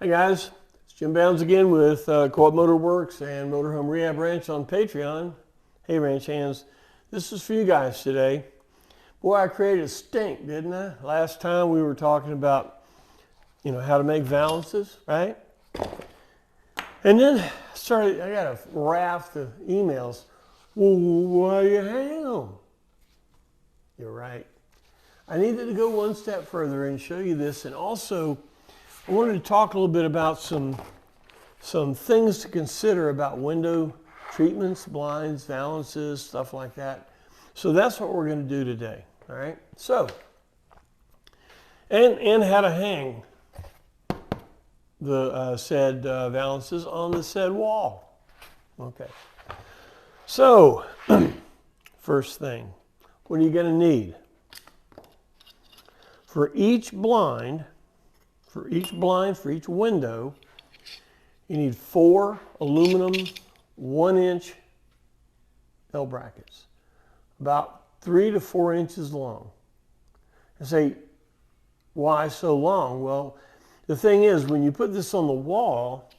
Hey guys, it's Jim Bounds again with Co-op Motor Works and Motorhome Rehab Ranch on Patreon. Hey ranch hands, this is for you guys today. Boy, I created a stink, didn't I? Last time we were talking about, how to make valances, right? And then I got a raft of emails. Well, why do you hang them? You're right. I needed to go one step further and show you this, and also I wanted to talk a little bit about some things to consider about window treatments, blinds, valances, stuff like that. So that's what we're going to do today, all right? So, and how to hang the said valances on the said wall. Okay. So, first thing, what are you going to need? For each blind, for each window, you need 4 aluminum 1-inch L brackets, about 3 to 4 inches long. I say, why so long? Well, the thing is, when you put this on the wall,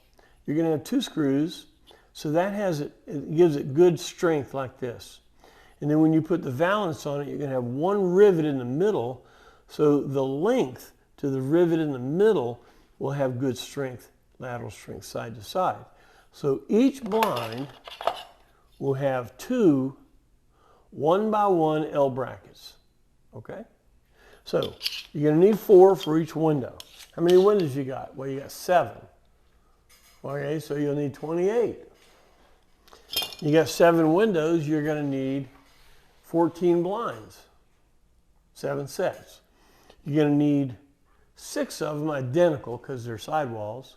you're going to have 2 screws, so that it gives it good strength like this. And then when you put the valance on it, you're going to have 1 rivet in the middle, so the length to the rivet in the middle will have good strength, lateral strength side to side. So each blind will have 2 1x1 L brackets, okay? So you're gonna need 4 for each window. How many windows you got? Well, you got 7. Okay, so you'll need 28. You got 7 windows, you're gonna need 14 blinds, 7 sets. You're gonna need 6 of them identical because they're sidewalls.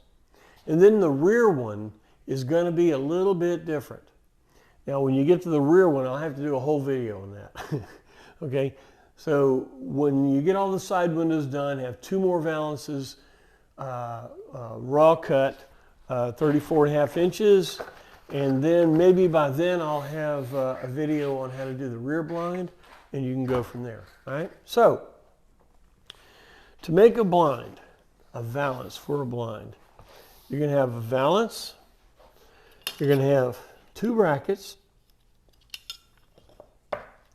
And then the rear one is going to be a little bit different. Now, when you get to the rear one, I'll have to do a whole video on that. Okay, so when you get all the side windows done, have 2 more valances, raw cut, 34.5 inches. And then maybe by then I'll have a video on how to do the rear blind, and you can go from there. All right, so to make a blind, a valance for a blind, you're going to have a valance, you're going to have 2 brackets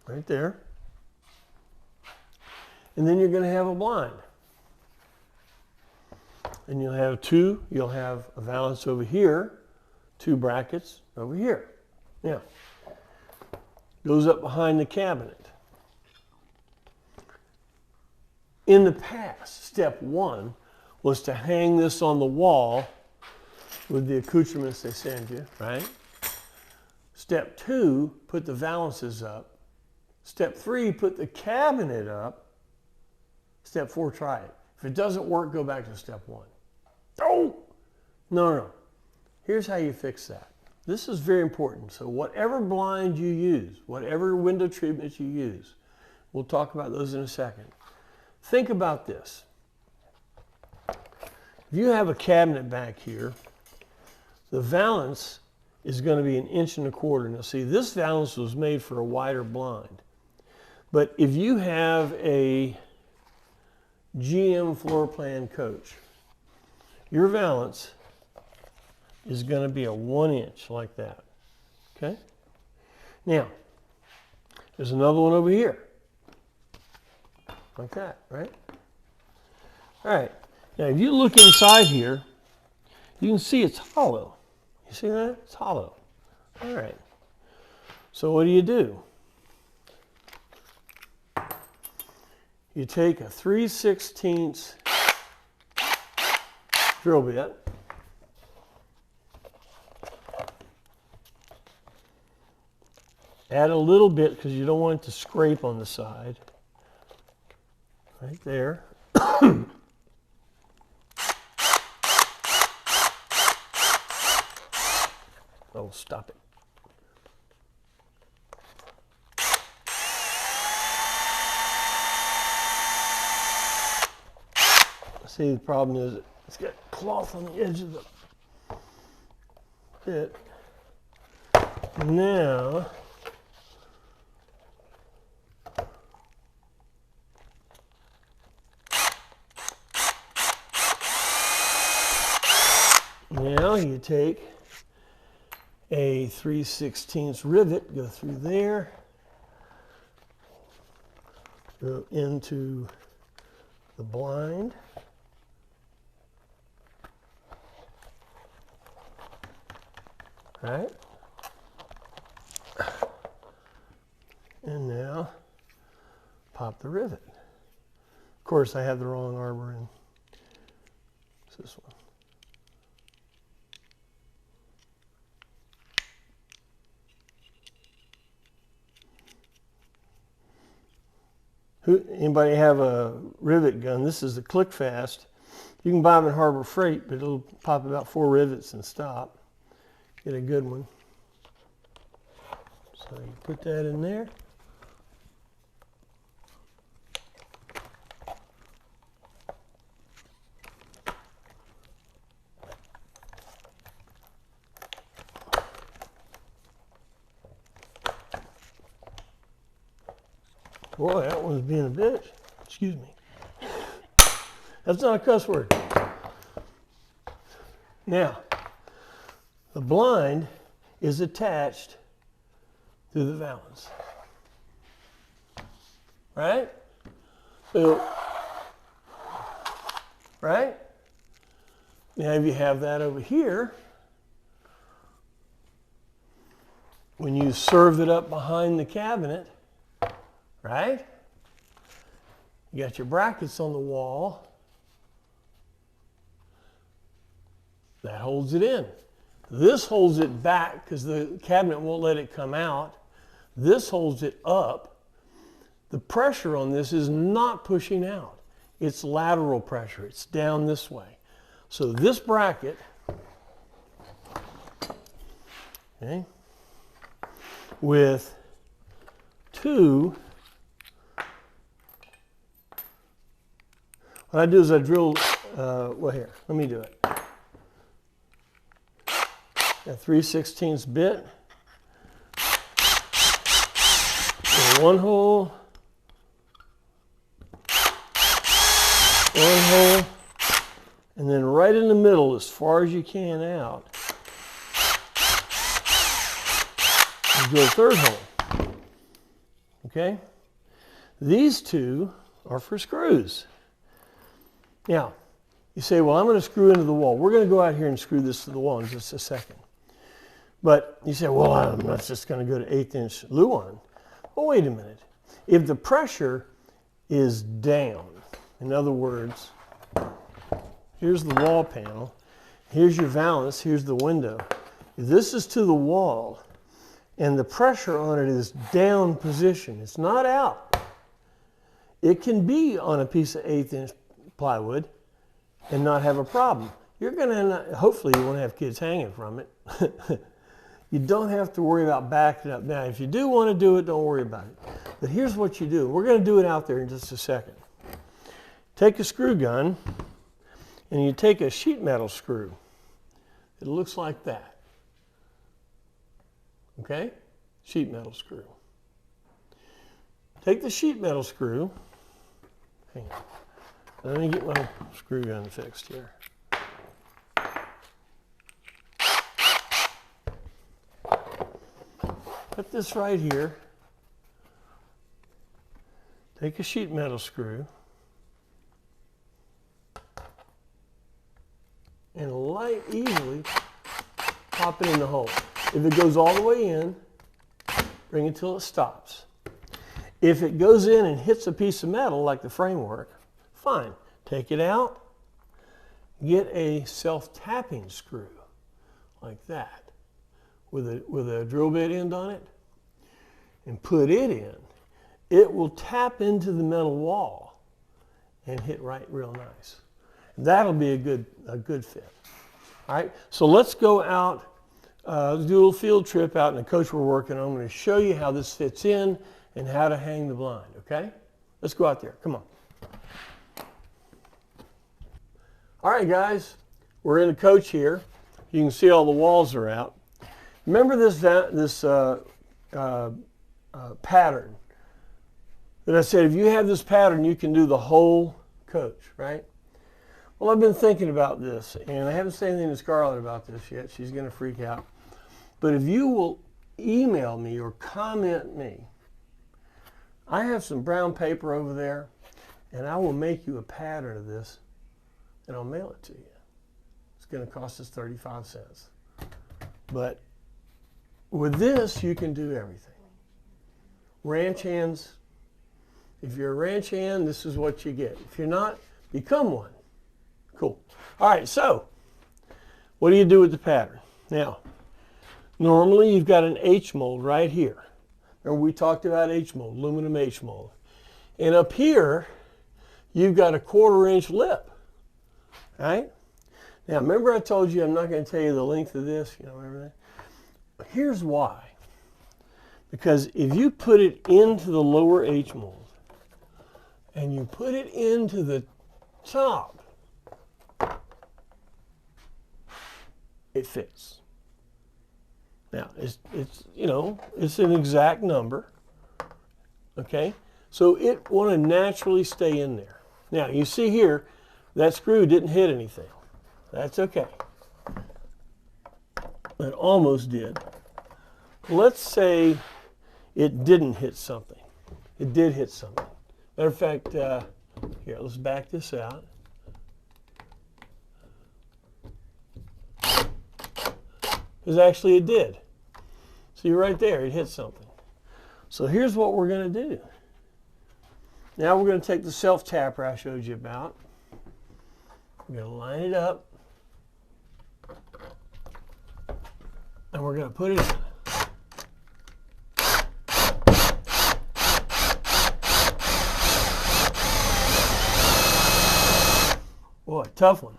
right there, and then you're going to have a blind. And you'll have a valance over here, 2 brackets over here. Now, goes up behind the cabinet. In the past, step 1 was to hang this on the wall with the accoutrements they send you, right? Step 2, put the valances up. Step 3, put the cabinet up. Step 4, try it. If it doesn't work, go back to step 1. Oh! No. Here's how you fix that. This is very important. So whatever blind you use, whatever window treatments you use, we'll talk about those in a second. Think about this. If you have a cabinet back here, the valance is going to be 1.25 inches. Now see, this valance was made for a wider blind. But if you have a GM floor plan coach, your valance is going to be a 1 inch like that. Okay? Now, there's another one over here. Like that, right? All right. Now, if you look inside here, you can see it's hollow. You see that? It's hollow. All right. So what do? You take a 3/16 drill bit. Add a little bit because you don't want it to scrape on the side. Right there. Oh, stop it. See, the problem is it's got cloth on the edge of the bit. Now, Now you take a 3/16 rivet, go through there, go into the blind. Right? And now pop the rivet. Of course, I have the wrong arbor in. It's this one. Anybody have a rivet gun? This is a click fast. You can buy them in Harbor Freight, but it'll pop about 4 rivets and stop. Get a good one. So you put that in there. Boy, that one's being a bitch. Excuse me. That's not a cuss word. Now, the blind is attached to the valance. Right? So, right? Now, if you have that over here, when you serve it up behind the cabinet, right? You got your brackets on the wall. That holds it in. This holds it back because the cabinet won't let it come out. This holds it up. The pressure on this is not pushing out. It's lateral pressure. It's down this way. So this bracket, okay, with 2, what I do is I drill, well here, let me do it. A 3/16 bit, one hole, and then right in the middle, as far as you can out, you do a 3rd hole. Okay? These 2 are for screws. Now, you say, well, I'm going to screw into the wall. We're going to go out here and screw this to the wall in just a second. But you say, well, I'm not just going to go to 1/8" Luan. Well, wait a minute. If the pressure is down, in other words, here's the wall panel, here's your valance, here's the window. If this is to the wall and the pressure on it is down position, it's not out. It can be on a piece of 1/8" plywood and not have a problem. You're going to, hopefully you won't have kids hanging from it. You don't have to worry about backing up. Now, if you do want to do it, don't worry about it. But here's what you do. We're going to do it out there in just a second. Take a screw gun, and you take a sheet metal screw. It looks like that. Okay? Sheet metal screw. Take the sheet metal screw. Hang on. Let me get my screw gun fixed here. Put this right here. Take a sheet metal screw and easily pop it in the hole. If it goes all the way in, bring it till it stops. If it goes in and hits a piece of metal like the framework, fine. Take it out. Get a self-tapping screw like that with a drill bit end on it and put it in. It will tap into the metal wall and hit right real nice. That'll be a good fit. All right, so let's go out, let's do a little field trip out in the coach we're working on. I'm going to show you how this fits in and how to hang the blind, okay? Let's go out there, come on. All right, guys, we're in the coach here. You can see all the walls are out. Remember this pattern that I said, if you have this pattern, you can do the whole coach, right? Well, I've been thinking about this, and I haven't said anything to Scarlett about this yet. She's going to freak out. But if you will email me or comment me, I have some brown paper over there, and I will make you a pattern of this, and I'll mail it to you. It's going to cost us 35 cents. But with this, you can do everything. Ranch hands, if you're a ranch hand, this is what you get. If you're not, become one. Cool. All right, so what do you do with the pattern? Now, normally you've got an H mold right here. Remember we talked about H mold, aluminum H mold. And up here, you've got a 1/4 inch lip, right? Now, remember I told you I'm not going to tell you the length of this, remember that? Here's why. Because if you put it into the lower H mold and you put it into the top, it fits. Now, it's an exact number, okay? So it want to naturally stay in there. Now, you see here, that screw didn't hit anything. That's okay. It almost did. Let's say it didn't hit something. It did hit something. Matter of fact, here, let's back this out. Because actually it did. See right there, it hit something. So here's what we're going to do. Now we're going to take the self-tapper I showed you about. We're going to line it up. And we're going to put it in. Boy, tough one.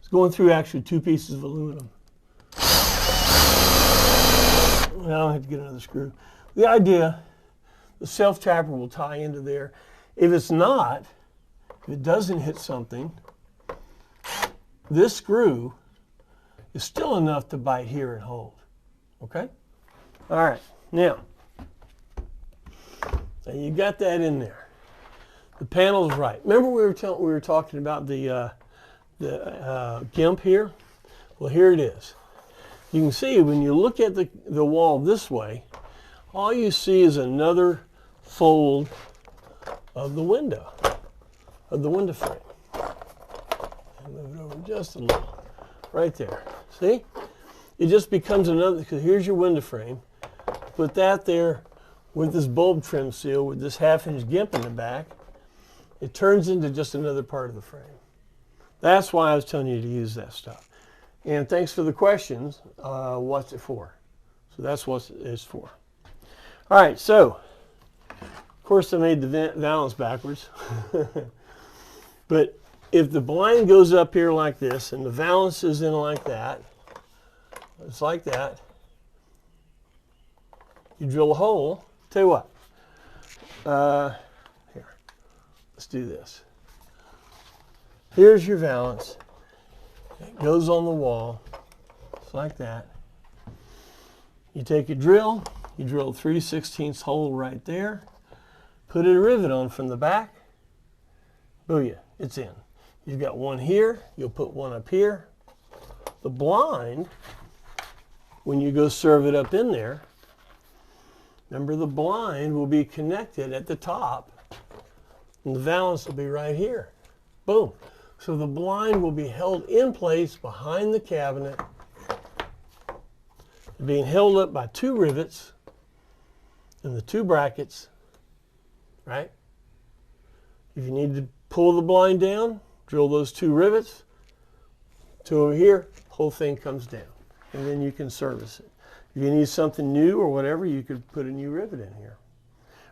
It's going through actually 2 pieces of aluminum. Now I have to get another screw. The idea, the self-tapper will tie into there. If it's not, if it doesn't hit something, this screw is still enough to bite here and hold. Okay? All right. Now you got that in there. The panel's right. Remember we were talking about the GIMP here? Well, here it is. You can see when you look at the wall this way, all you see is another fold of the window, frame. And move it over just a little, right there. See? It just becomes another, because here's your window frame. Put that there with this bulb trim seal, with this 1/2 inch GIMP in the back, it turns into just another part of the frame. That's why I was telling you to use that stuff. And thanks for the questions. What's it for? So that's what it's for. All right, so, of course I made the valance backwards. But if the blind goes up here like this and the valance is in like that, it's like that, you drill a hole. Tell you what, here, let's do this. Here's your valance. It goes on the wall, just like that. You take a drill, you drill a 3/16 hole right there, put a rivet on from the back, booyah, it's in. You've got one here, you'll put one up here. The blind, when you go serve it up in there, remember the blind will be connected at the top, and the valance will be right here. Boom. So the blind will be held in place behind the cabinet, being held up by 2 rivets and the 2 brackets, right? If you need to pull the blind down, drill those 2 rivets, 2 over here, whole thing comes down, and then you can service it. If you need something new or whatever, you could put a new rivet in here.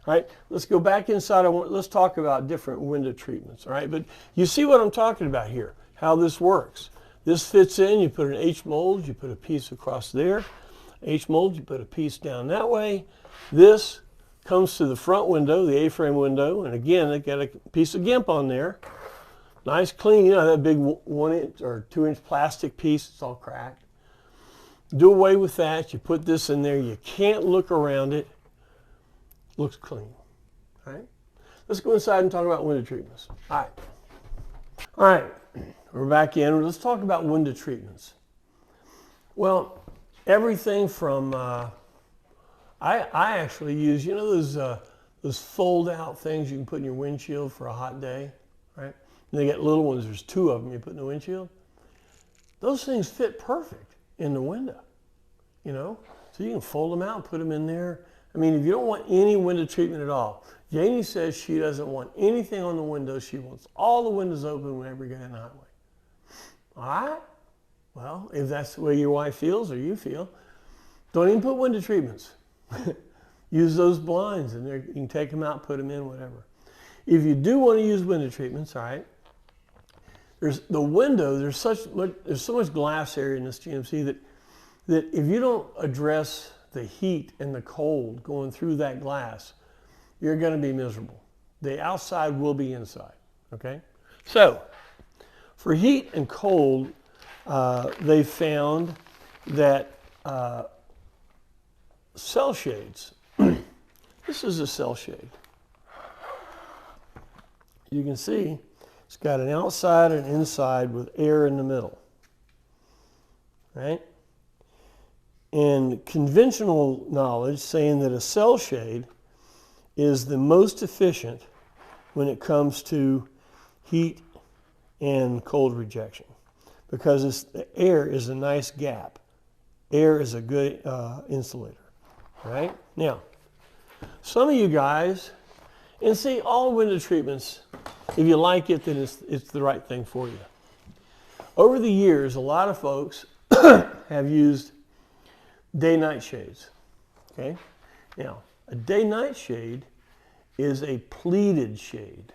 All right, let's go back inside. Let's talk about different window treatments. All right, but you see what I'm talking about here, how this works. This fits in, you put an H mold, you put a piece across there. H mold, you put a piece down that way. This comes to the front window, the A-frame window, and again, it got a piece of GIMP on there. Nice clean, that big 1 inch or 2 inch plastic piece, it's all cracked. Do away with that, you put this in there, you can't look around it. Looks clean, all right? Let's go inside and talk about window treatments. All right. All right, we're back in. Let's talk about window treatments. Well, everything from, I actually use, you know those fold out things you can put in your windshield for a hot day, right? And they get little ones, there's 2 of them you put in the windshield. Those things fit perfect in the window, you know? So you can fold them out and put them in there. I mean, if you don't want any window treatment at all, Janie says she doesn't want anything on the windows. She wants all the windows open whenever you get in the highway. All right? Well, if that's the way your wife feels or you feel, don't even put window treatments. Use those blinds and you can take them out, put them in, whatever. If you do want to use window treatments, all right, there's the window, there's so much glass area in this GMC that if you don't address the heat and the cold going through that glass, you're going to be miserable. The outside will be inside, okay? So, for heat and cold, they found that cell shades, this is a cell shade. You can see it's got an outside and inside with air in the middle, right? And conventional knowledge saying that a cell shade is the most efficient when it comes to heat and cold rejection, because the air is a nice gap. Air is a good insulator, right? Now, some of you guys, and see, all window treatments, if you like it, then it's the right thing for you. Over the years, a lot of folks have used day-night shades, okay? Now, a day-night shade is a pleated shade.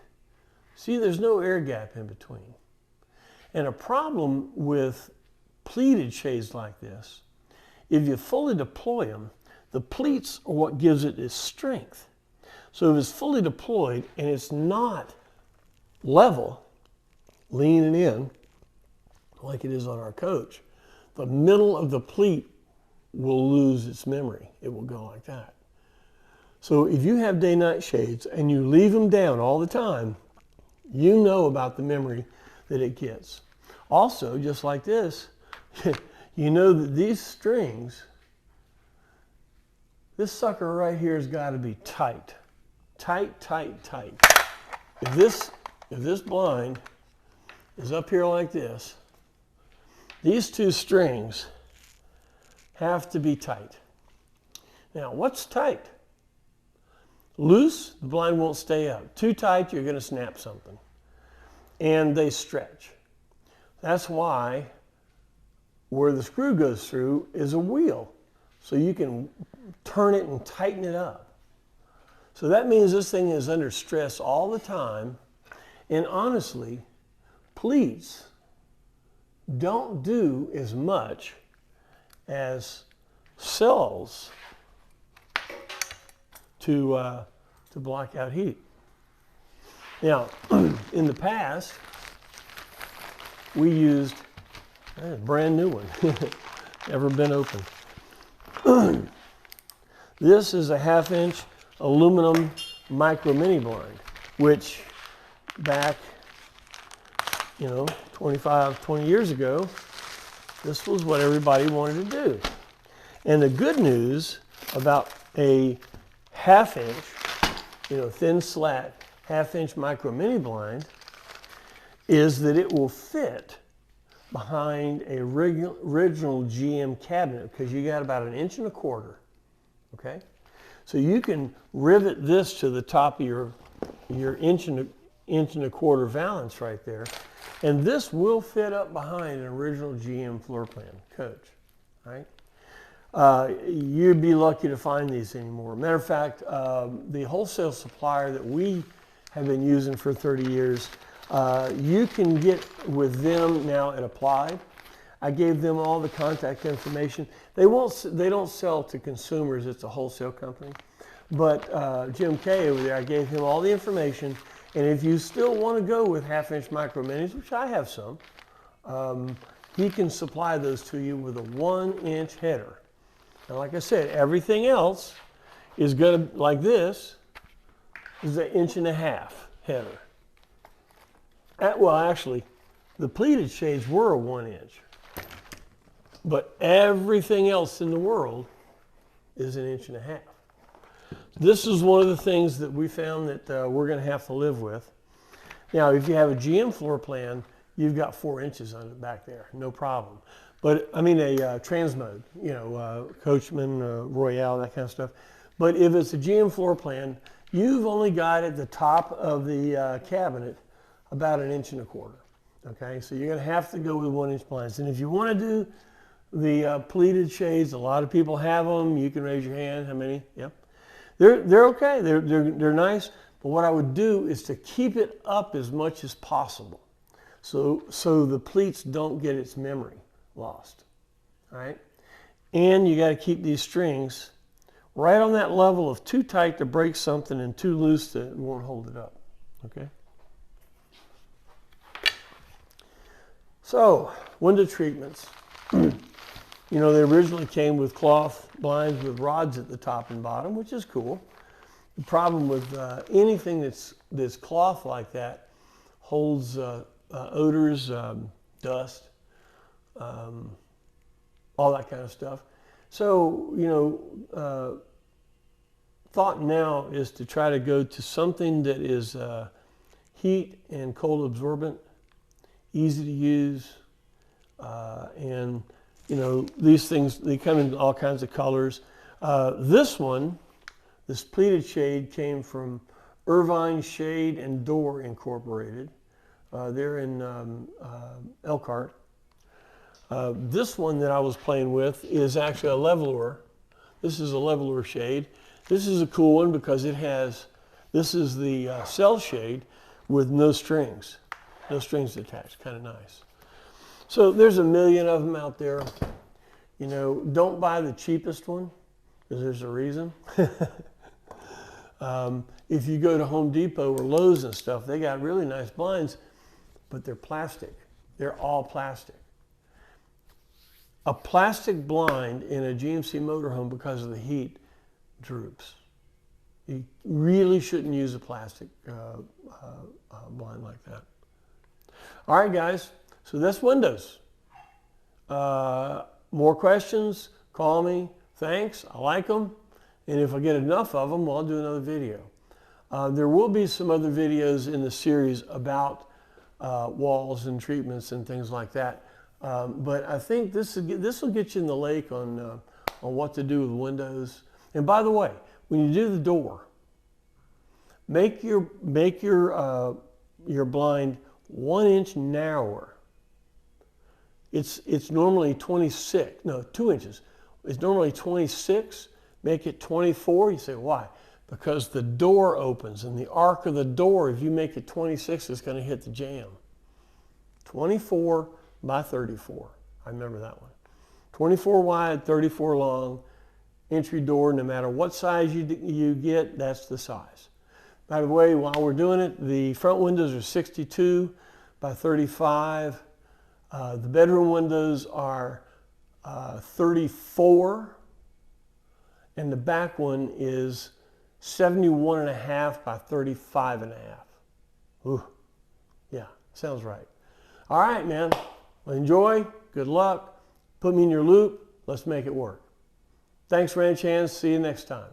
See, there's no air gap in between. And a problem with pleated shades like this, if you fully deploy them, the pleats are what gives it its strength. So if it's fully deployed and it's not level, leaning in, like it is on our coach, the middle of the pleat will lose its memory. It will go like that. So if you have day-night shades and you leave them down all the time, you know about the memory that it gets. Also, just like this, you know that these strings, this sucker right here has got to be tight. Tight, tight, tight. If this blind is up here like this, these 2 strings have to be tight. Now, what's tight? Loose, the blind won't stay up. Too tight, you're going to snap something. And they stretch. That's why where the screw goes through is a wheel. So you can turn it and tighten it up. So that means this thing is under stress all the time. And honestly, pleats don't do as much as cells to block out heat. Now, in the past, we used a brand new one, never been opened. This is a 1/2-inch aluminum micro mini blind, which back, 20 years ago, this was what everybody wanted to do. And the good news about a 1/2-inch, thin slat, 1/2-inch micro mini blind is that it will fit behind a original GM cabinet, because you got about 1.25 inches, okay? So you can rivet this to the top of your 1.25 inch valance right there, and this will fit up behind an original GM floor plan coach, right? You'd be lucky to find these anymore. Matter of fact, the wholesale supplier that we have been using for 30 years, you can get with them now at Applied. I gave them all the contact information. They don't sell to consumers, it's a wholesale company. But Jim Kay over there, I gave him all the information. And if you still want to go with 1/2-inch micro minis, which I have some, he can supply those to you with a 1-inch header. And like I said, everything else is going to, like this, is an 1.5 inch header. Well, actually, the pleated shades were a 1 inch. But everything else in the world is 1.5 inches. This is one of the things that we found that we're going to have to live with. Now, if you have a GM floor plan, you've got 4 inches on it back there, no problem. But I mean a transmode, you know, Coachman, Royale, that kind of stuff. But if it's a GM floor plan, you've only got at the top of the cabinet about 1.25 inches. Okay, so you're going to have to go with 1 inch blinds. And if you want to do the pleated shades, a lot of people have them. You can raise your hand. How many? Yep. They're okay. They're nice. But what I would do is to keep it up as much as possible, so the pleats don't get its memory lost. All right. And you got to keep these strings right on that level of too tight to break something and too loose that it won't hold it up. Okay. So window treatments. You know, they originally came with cloth blinds with rods at the top and bottom, which is cool. The problem with anything that's cloth like that holds odors, dust, all that kind of stuff. So, you know, thought now is to try to go to something that is heat and cold absorbent, easy to use, and you know, these things, they come in all kinds of colors. This one, this pleated shade, came from Irvine Shade and Door Incorporated. They're in Elkhart. This one that I was playing with is actually a leveler. This is a leveler shade. This is a cool one because it has, this is the cell shade with no strings attached, kind of nice. So there's a million of them out there. You know, don't buy the cheapest one, because there's a reason. If you go to Home Depot or Lowe's and stuff, they got really nice blinds, but they're plastic. They're all plastic. A plastic blind in a GMC motorhome, because of the heat, droops. You really shouldn't use a plastic blind like that. All right, guys. So that's windows. More questions, call me. Thanks, I like them. And if I get enough of them, well, I'll do another video. There will be some other videos in the series about walls and treatments and things like that. But I think this will get you in the lake on what to do with windows. And by the way, when you do the door, make your blind 1 inch narrower. It's normally 26, no, 2 inches. It's normally 26, make it 24. You say, why? Because the door opens, and the arc of the door, if you make it 26, it's going to hit the jamb. 24 by 34. I remember that one. 24 wide, 34 long, entry door, no matter what size you get, that's the size. By the way, while we're doing it, the front windows are 62 by 35. The bedroom windows are 34, and the back one is 71.5 by 35.5. Ooh, yeah, sounds right. All right, man. Well, enjoy. Good luck. Put me in your loop. Let's make it work. Thanks, ranch hands. See you next time.